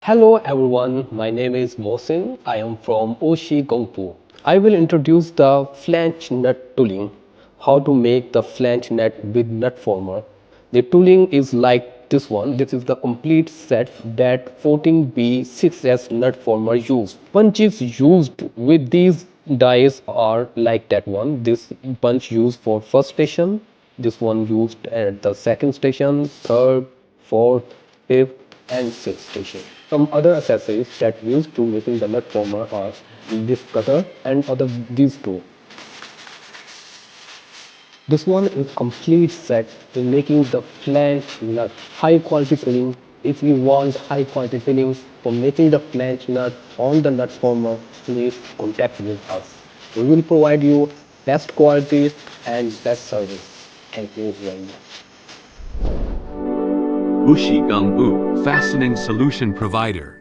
Hello everyone, my name is Mohsin. I am from Oshi Gongpu. I will introduce the flange nut tooling, how to make the flange nut with nut former. The tooling is like this one. This is the complete set that 14B6S nut former used. Punches used with these dies are like that one. This punch used for first station, this one used at the second station, third, fourth, fifth, and sixth station. Some other accessories that used to making the nut former are this cutter and these two. This one is complete set in making the flange nut high quality filling. If you want high quality fillings for making the flange nut on the nut former, please contact with us. We will provide you best quality and best service. Thank you very much. Ushi Gum U, Fastening Solution Provider.